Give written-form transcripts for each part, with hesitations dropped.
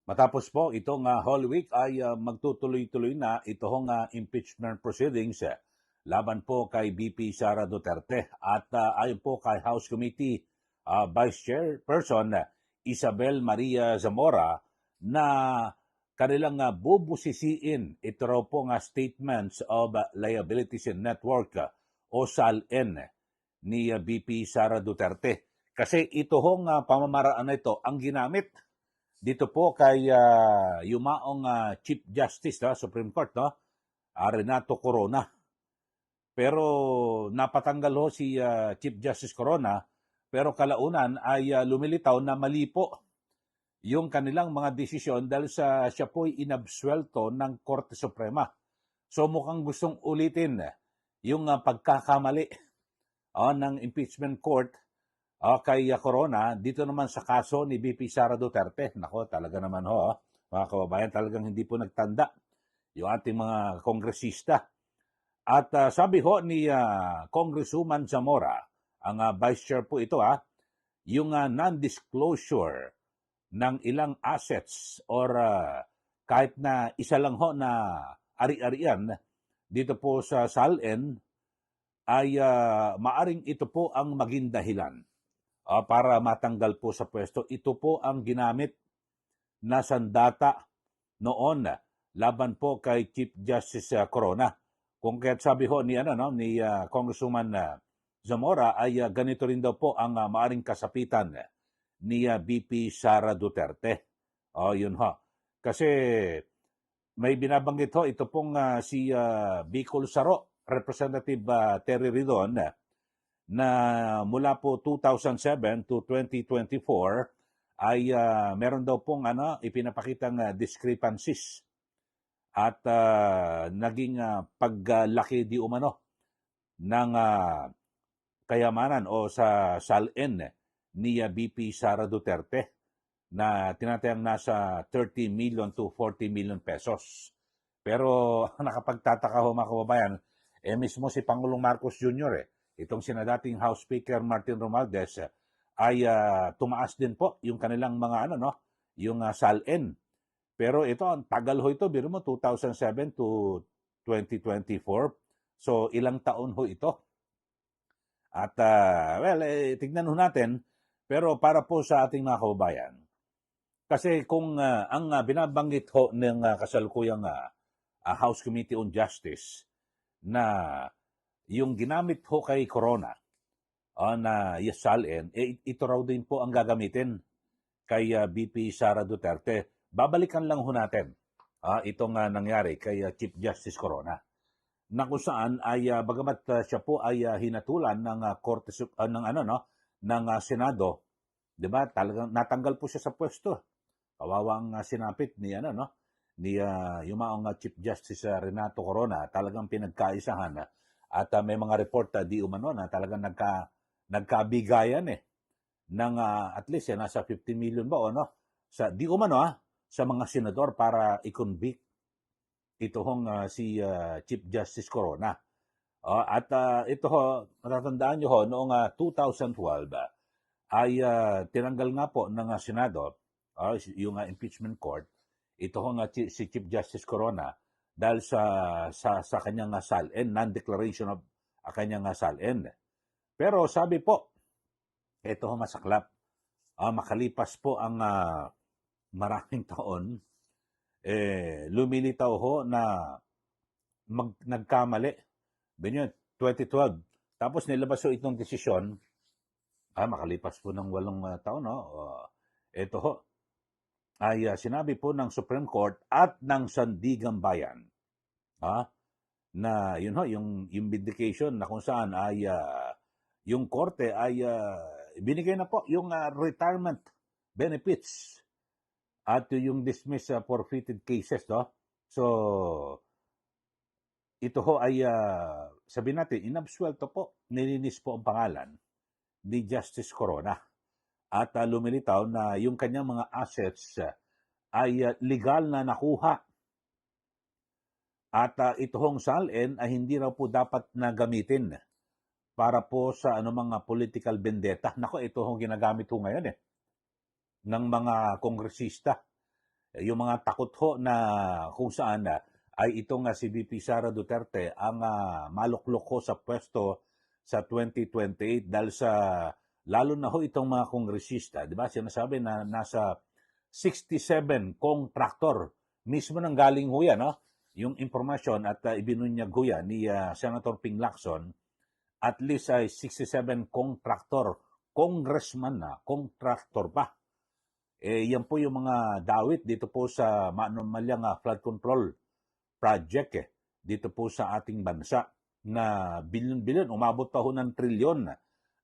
Matapos po itong Holy Week ay magtutuloy-tuloy na itong impeachment proceedings laban po kay VP Sara Duterte at ayon po kay House Committee Vice Chairperson Isabel Maria Zamora na kanilang bubusisiin ito raw po Statements of Liabilities and Network o SALN ni VP Sara Duterte. Kasi ito hong pamamaraan na ito ang ginamit dito po kay yumaong Chief Justice Supreme Court, Renato Corona. Pero napatanggal ho si Chief Justice Corona, pero kalaunan ay lumilitaw na mali po yung kanilang mga desisyon dahil siya po'y inabsuelto ng Korte Suprema. So mukhang gustong ulitin yung pagkakamali ng impeachment court kay Corona, dito naman sa kaso ni VP Sara Duterte. Nako, talaga naman ho, mga kababayan, talagang hindi po nagtanda yung ating mga kongresista. At sabi ho ni Congresswoman Zamora, ang vice chair po ito, yung non-disclosure ng ilang assets or kahit na isa lang ho na ari-arian dito po sa SALN ay maaring ito po ang maging dahilan para matanggal po sa pwesto. Ito po ang ginamit na sandata noon laban po kay Chief Justice Corona. Kung kaya't sabi ho ni Congresswoman Zamora ay ganito rin daw po ang maaring kasapitan ni VP Sara Duterte. Yun ho. Kasi may binabanggit ho ito pong si Bicol Saro, Representative Terry Ridon, na mula po 2007 to 2024 ay meron daw pong ipinapakitang discrepancies at naging paglaki di umano ng kayamanan o sa SALN ni VP Sara Duterte na tinatayang nasa 30 million to 40 million pesos. Pero nakapagtataka ho mga kababayan, mismo si Pangulong Marcos Jr. Itong sinadating House Speaker Martin Romualdez ay tumaas din po yung kanilang mga yung SALN. Pero ito, ang tagal ho ito, biro mo 2007 to 2024. So ilang taon ho ito. At tignan ho natin, pero para po sa ating mga kababayan. Kasi kung ang binabanggit ho ng kasalukuyang House Committee on Justice na yung ginamit ho kay Corona na SALN, ito raw din po ang gagamitin kay VP Sara Duterte. Babalikan lang ho natin itong nangyari kay Chief Justice Corona na kung saan ay bagamat siya po ay hinatulan ng Korte ng Senado, 'di ba? Talagang natanggal po siya sa pwesto. Kawawang sinapit ni yumaong Chief Justice Renato Corona, talagang pinagkaisahan at may mga report di umano na talagang nagkabigayan ng at least nasa 15 million ba o sa di umano sa mga senador para i-convict ito hong si Chief Justice Corona. At ito ho, matatandaan nyo ho, noong 2012 ay tinanggal nga po ng Senado yung impeachment court, ito hong si Chief Justice Corona dahil sa kanyang SALN, non-declaration of kanyang SALN. Pero sabi po, ito ho masaklap, makalipas po ang maraming taon, lumilitaw ho na nagkamali. Ganyan, 2012. Tapos nilabas ho itong desisyon, makalipas po ng 8 taon, ito ho, ay sinabi po ng Supreme Court at ng Sandigang Bayan, na yun ho, yung vindication na kung saan ay yung korte ay binigay na po yung retirement benefits at yung dismiss forfeited cases. So, ito ho ay sabihin natin, inabsuelto po, nilinis po ang pangalan ni Justice Corona. At lumilitaw na yung kanyang mga assets ay legal na nakuha. At ito hong SALN ay hindi raw po dapat na gamitin para po sa mga political vendetta. Nako, ito hong ginagamit ho ngayon ng mga kongresista. yung mga takot ho na kung saan ay itong si VP Sara Duterte ang maluklok ho sa pwesto sa 2028 dahil sa lalo na ho itong mga kongresista, di ba? Sinasabi na nasa 67 contractor mismo nang galing ho yan, no? Yung impormasyon at ibinunyag ho yan ni Senator Ping Lacson, at least ay 67 contractor, congressman na, contractor pa. Yan po yung mga dawit dito po sa maanumalyang flood control project dito po sa ating bansa na bilyon-bilyon, umabot pa ho ng trilyon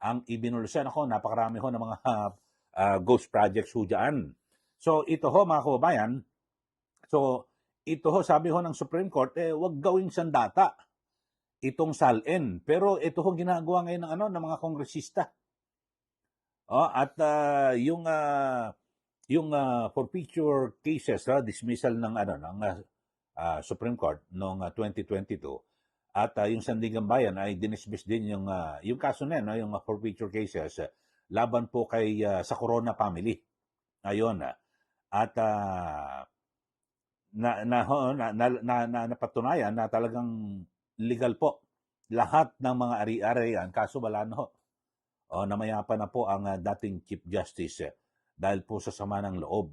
ang ibinulsan. Ako, napakarami ho ng mga ghost projects ho dyan. So ito ho mga kababayan, ito ho sabi ho ng Supreme Court, wag gawing sandata itong SALN. Pero ito ho ginagawa ngayon ng mga kongresista. At yung forfeiture cases, dismissal ng Supreme Court noong 2022, at yung Sandigan Bayan ay dinismiss din yung kaso na yun, yung forfeiture cases laban po kay sa Corona family. Ayun, at napatunayan na talagang legal po lahat ng mga ari-arian, kaso wala na ho. Namayapa na po ang dating Chief Justice dahil po sa sama ng loob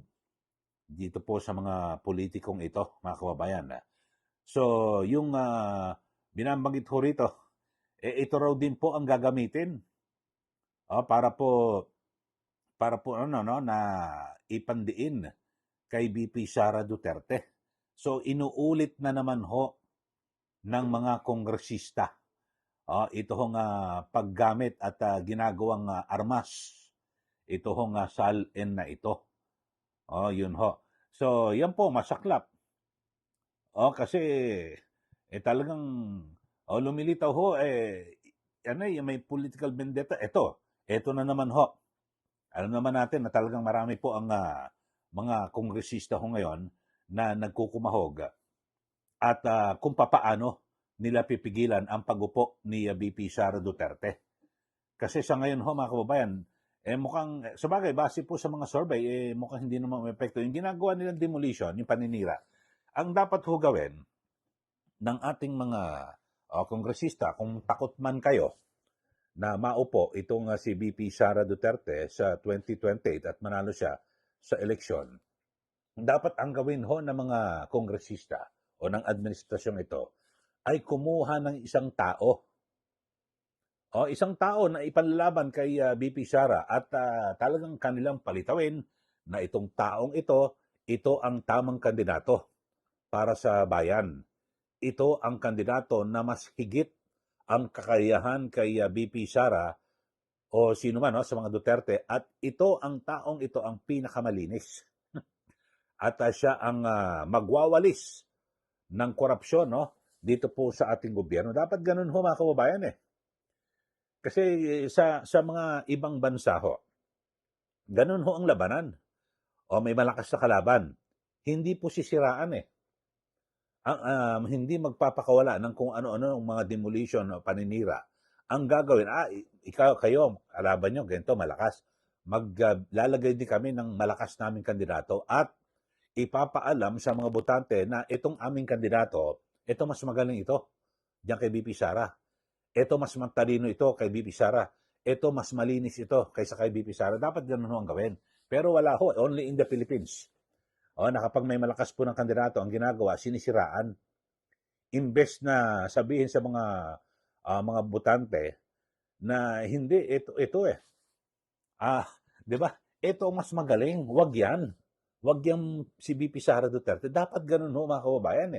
dito po sa mga politikong ito, mga kababayan. So, yung binabanggit ho rito, ito raw din po ang gagamitin para po na ipandiin kay VP Sara Duterte. So, inuulit na naman ho ng mga kongresista ito hong paggamit at ginagawang armas. Ito hong SALN na ito. Yun ho. So, yan po, masaklap. Kasi, talagang, lumilitaw ho, may political vendetta. Ito na naman ho. Alam naman natin na talagang marami po ang mga kongresista ho ngayon na nagkukumahog at kung papaano nila pipigilan ang pagupo ni VP Sara Duterte. Kasi sa ngayon ho, mga kababayan, mukhang, sabagay, base po sa mga survey, mukhang hindi naman may epekto. Yung ginagawa nilang demolition, yung paninira, ang dapat ho gawin ng ating mga kongresista, kung takot man kayo na maupo itong si VP Sara Duterte sa 2028 at manalo siya sa eleksyon, dapat ang gawin ho ng mga kongresista o ng administrasyong ito ay kumuha ng isang tao. Isang tao na ipanlaban kay VP Sara at talagang kanilang palitawin na itong taong ito ang tamang kandidato para sa bayan. Ito ang kandidato na mas higit ang kakayahan kay VP Sara o sino man sa mga Duterte, at ito ang taong ito ang pinakamalinis. At siya ang magwawalis ng korupsyon dito po sa ating gobyerno. Dapat ganun ho, mga kababayan Kasi sa mga ibang bansa ho, ganun ho ang labanan. May malakas na kalaban. Hindi po sisiraan hindi magpapakawala ng kung ano-ano ng mga demolition o paninira. Ang gagawin, kayo, kalaban nyo, ganito, malakas. Maglalagay din kami ng malakas naming kandidato at ipapaalam sa mga botante na itong aming kandidato, ito mas magaling ito, diyan kay VP Sara. Ito mas matalino ito kay VP Sara. Ito mas malinis ito kaysa kay VP Sara. Dapat ganun ho ang gawin. Pero wala ho, only in the Philippines. Na kapag may malakas po ng kandidato, ang ginagawa, sinisiraan. Imbes na sabihin sa mga botante na hindi, ito di ba? Ito mas magaling. Wag yan. Wag yung si VP Sara Duterte. Dapat ganun ho, mga kababayan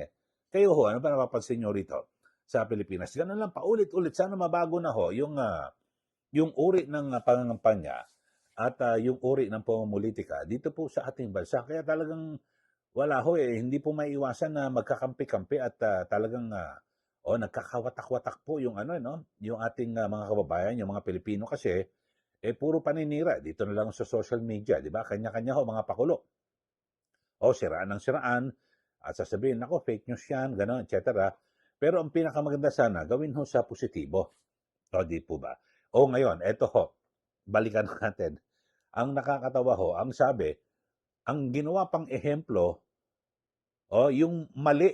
Kayo ho, ano ba napapansin nyo rito sa Pilipinas? Ganun lang, paulit-ulit. Sana mabago na ho yung uri ng pangangampanya at yung uri ng pamumulitika dito po sa ating bansa. Kaya talagang wala ho hindi po maiiwasan na magkakampi-kampi at talagang nagkakawatak-watak po yung yung ating mga kababayan, yung mga Pilipino, kasi puro paninira. Dito na lang sa social media, di ba? Kanya-kanya ho mga pakulo. Siraan ng siraan at sasabihin, nako, fake news yan, gano'n, etc. Pero ang pinakamaganda sana, gawin ho sa positibo. Di po ba? Ngayon, eto ho, balikan natin. Ang nakakatawa ho, ang sabi, ang ginawa pang ehemplo, yung mali.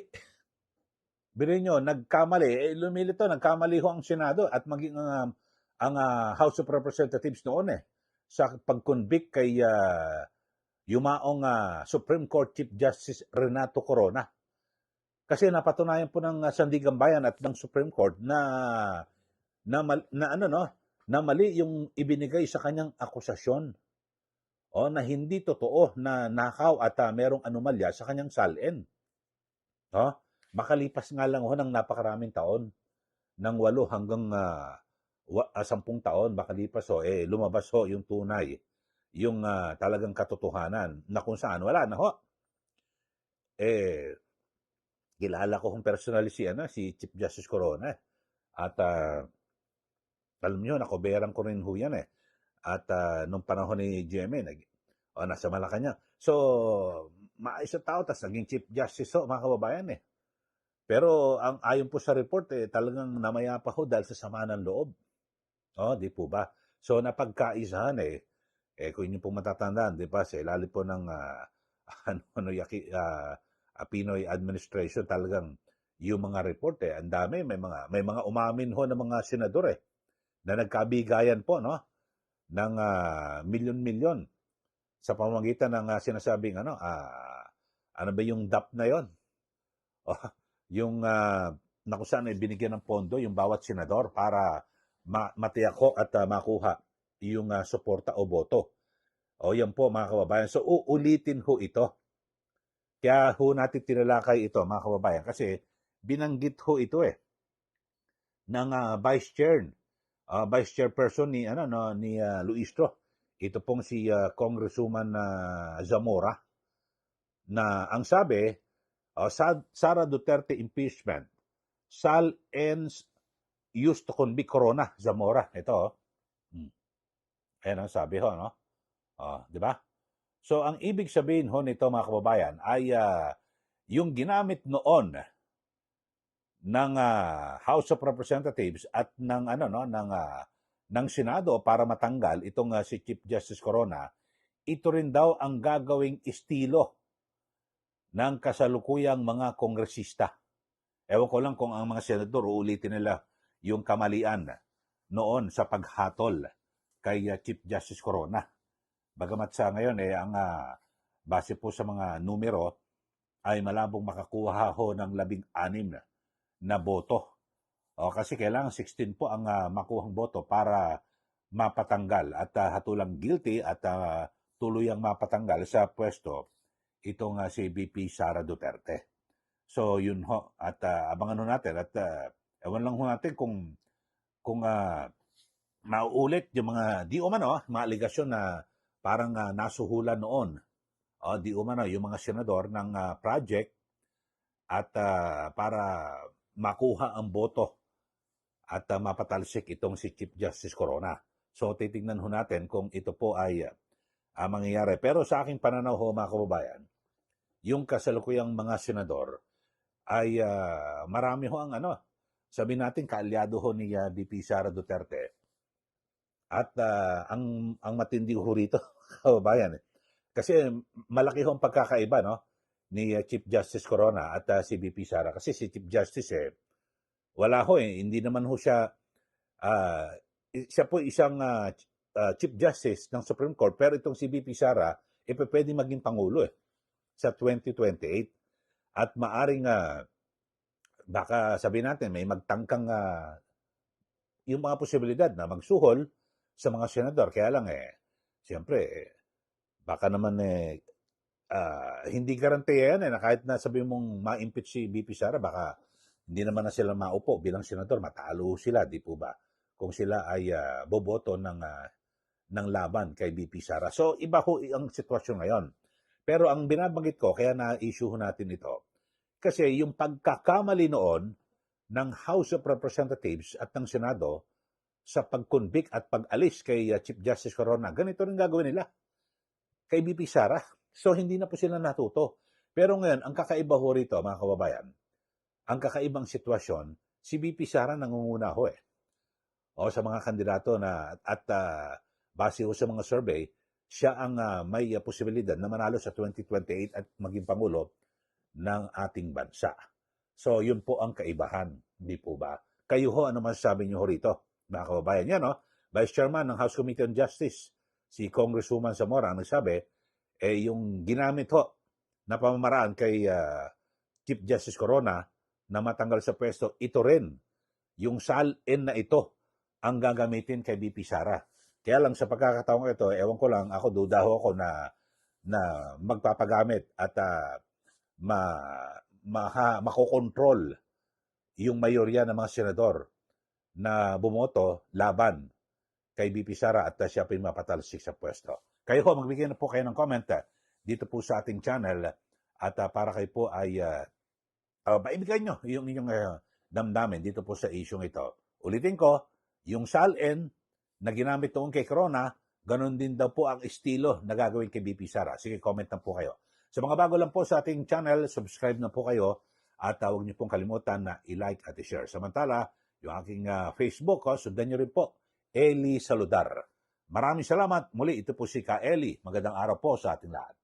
Bilhin nyo, nagkamali, lumilito, nagkamali ho ang Senado at maging ang House of Representatives noon sa pag-convict kay yumaong Supreme Court Chief Justice Renato Corona. Kasi napatunayan po ng Sandigan Bayan at ng Supreme Court na mali yung ibinigay sa kanyang akusasyon na hindi totoo na nakaw at merong anomalya sa kanyang salin. Makalipas nga lang ng napakaraming taon, ng 8 hanggang 10 taon makalipas lumabas yung tunay, yung talagang katotohanan na kung saan wala na kilala ko kung personally si Chief Justice Corona at alam nyo, nakoberan ko rin yan at nung panahon ni GMA nasa Malacanang. So maayos na tao, tas naging Chief Justice mga kababayan Pero ayon po sa report talagang namaya pa dahil sa sama ng loob. Di po ba? So napagkaisahan kung inyo po matatandaan, di ba, sa ilalim po ng Pinoy administration, talagang yung mga report ang dami, may mga umamin ng mga senador na nagkabigayan po ng milyon-milyon sa pamamagitan ng sinasabing ano ba yung DAP na yon? Yung na kung saan binigyan ng pondo yung bawat senador para matiyak at makuha yung suporta o boto. Yan po mga kababayan. So uulitin ito. Kaya natin tinalakay ito mga kababayan kasi binanggit ito ng vice chairperson ni Luistro. Ito pong si Congresswoman Zamora na ang sabi, Sara Duterte impeachment. Sal ends used to convict Corona. Zamora. Ito. Ayan ang sabi di ba? So, ang ibig sabihin nito mga kababayan ay yung ginamit noon ng House of Representatives at ng Senado para matanggal itong si Chief Justice Corona, ito rin daw ang gagawing estilo ng kasalukuyang mga kongresista. Ewan ko lang kung ang mga senador uulitin nila yung kamalian noon sa paghatol kay Chief Justice Corona. Bagamat sa ngayon ang base po sa mga numero ay malabong makakuha ng 16 na boto. Kasi kailangan 16 po ang makuhang boto para mapatanggal at hatulang guilty at tuluyang mapatanggal sa pwesto itong si VP Sara Duterte. So yun at abangan natin at ewan lang natin kung mauulit yung mga di umano mga aligasyon na parang nasuhulan noon di umano yung mga senador ng project at para makuha ang boto at mapatalsik itong si Chief Justice Corona. So titingnan natin kung ito po ay mangyayari. Pero sa aking pananaw mga kababayan, yung kasalukuyang mga senador ay marami ang sabi natin kaalyado ni VP Sara Duterte. At ang matindi rito, kababayan kasi malaki ang pagkakaiba ni Chief Justice Corona at si VP Sara. Kasi si Chief Justice wala hindi naman siya siya po isang Chief Justice ng Supreme Court, pero itong si VP Sara pwede maging Pangulo sa 2028 at maaring baka sabihin natin may magtangkang yung mga posibilidad na magsuhol sa mga senador. Kaya lang siyempre baka naman hindi garantiya yan na kahit na sabi mong ma-impeach si VP Sara, baka hindi naman na sila maupo bilang senador, matalo sila, di po ba? Kung sila ay boboto ng laban kay VP Sara. So iba ang sitwasyon ngayon. Pero ang binabanggit ko, kaya na-issue natin ito, kasi yung pagkakamali noon ng House of Representatives at ng Senado sa pag-convict at pag-alis kay Chief Justice Corona, ganito rin gagawin nila kay VP Sara. So hindi na po sila natuto. Pero ngayon, ang kakaiba rito, mga kababayan, ang kakaibang sitwasyon, si VP Sara nangunguna sa mga kandidato na at base sa mga survey, siya ang may posibilidad na manalo sa 2028 at maging Pangulo ng ating bansa. So, yun po ang kaibahan, di po ba? Kayo ho, ano masasabi niyo ho rito, mga kababayan? Yan, no? Vice Chairman ng House Committee on Justice, si Congresswoman Zamora, ang nagsabi, yung ginamit ho na pamamaraan kay Chief Justice Corona na matanggal sa pwesto, ito rin, yung SALN na ito, ang gagamitin kay BP Sara. Kaya lang sa pagkakataong ito, ewan ko lang, ako duda ho ako na magpapagamit at makokontrol yung mayorya ng mga senador na bumoto laban kay BP Sara at siya pinmapatalsik sa pwesto. Kayo ho, magbigay na po kayo ng comment dito po sa ating channel at para kayo po ay maibigay nyo yung inyong damdamin dito po sa isyong ito. Ulitin ko, yung SALN na ginamit noon kay Corona, ganun din daw po ang estilo na gagawin kay BP Sara. Sige, comment na po kayo. Sa mga bago lang po sa ating channel, subscribe na po kayo at huwag niyo pong kalimutan na i-like at i-share. Samantala, yung aking Facebook, sundan niyo rin po, Eli Saludar. Maraming salamat. Muli, ito po si Ka Eli. Magandang araw po sa ating lahat.